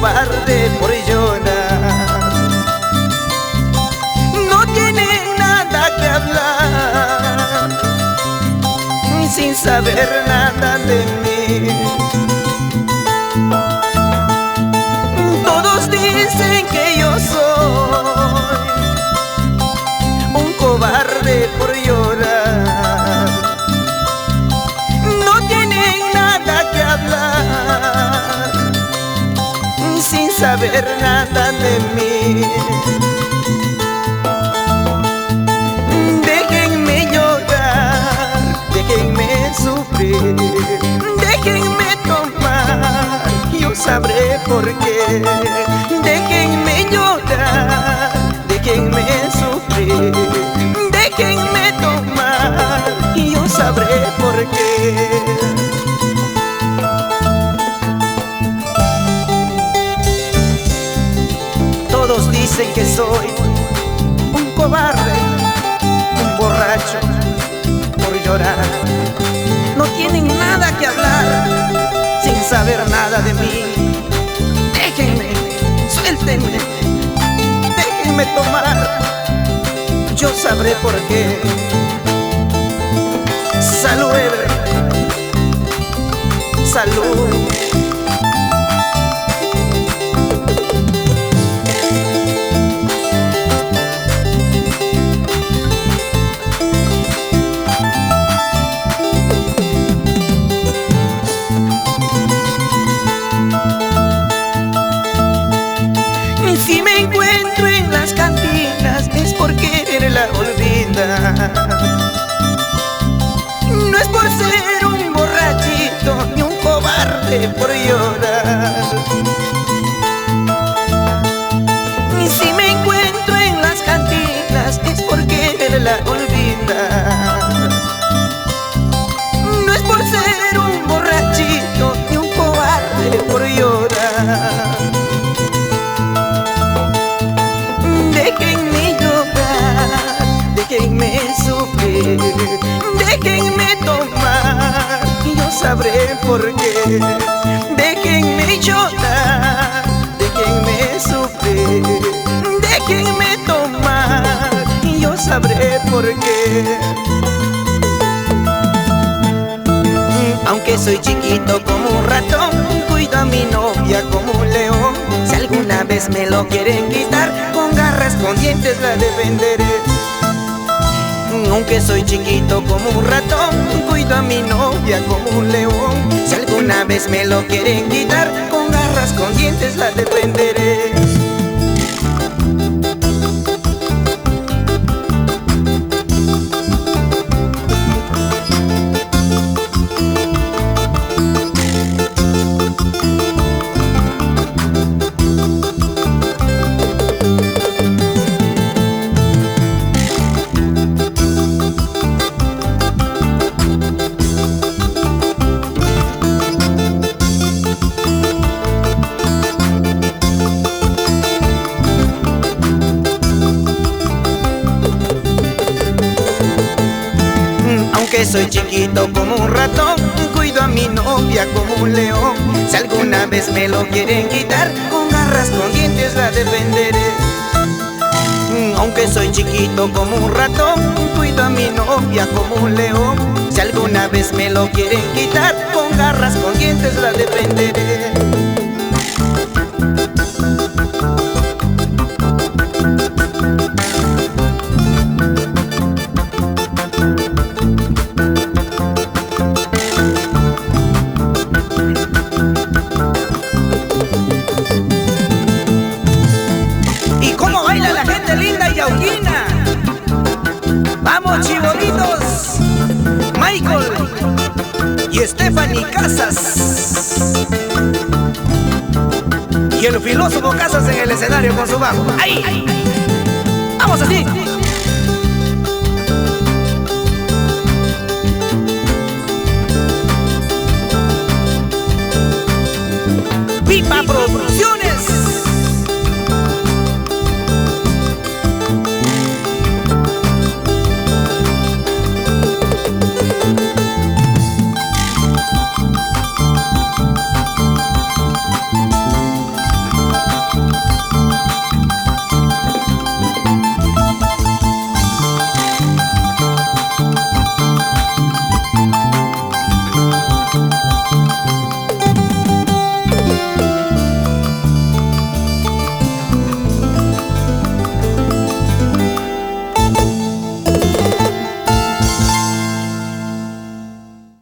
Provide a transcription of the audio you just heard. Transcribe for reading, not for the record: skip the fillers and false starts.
cobarde por llorar. No tienen nada que hablar, sin saber nada de mí. Todos dicen que yo soy un cobarde por llorar. No tienen nada que hablar, sin saber nada de mí. Déjenme llorar, déjenme sufrir, déjenme tomar, yo sabré por qué. Déjenme llorar, déjenme sufrir, déjenme tomar, y yo sabré por qué. Todos dicen que soy un cobarde, un borracho por llorar. No tienen nada que hablar, sin saber nada de mí. Déjenme, suéltenme, déjenme tomar, yo sabré por qué. Salud, Ever. Salud. Si me encuentro en las cantinas es por quererla olvidar. No es por ser un borrachito ni un cobarde por llorar. Si me encuentro en las cantinas es por quererla olvidar. No es por ser un borrachito ni un cobarde por llorar. Déjenme llorar, déjenme sufrir, déjenme tomar, y yo sabré por qué. Déjenme llorar, déjenme sufrir, déjenme tomar, y yo sabré por qué. Aunque soy chiquito como un ratón, cuido a mi novia como un león. Si alguna vez me lo quieren quitar, con garras, con dientes la defenderé. Aunque soy chiquito como un ratón, cuido a mi novia como un león. Si alguna vez me lo quieren quitar, con garras, con dientes la defenderé. Aunque soy chiquito como un ratón, cuido a mi novia como un león. Si alguna vez me lo quieren quitar, con garras, con dientes la defenderé. Aunque soy chiquito como un ratón, cuido a mi novia como un león. Si alguna vez me lo quieren quitar, con garras, con dientes la defenderé. Vamos, chibolitos, Michael y Stephanie Casas, y el filósofo Casas en el escenario con su bajo. ¡Ay! ¡Vamos así!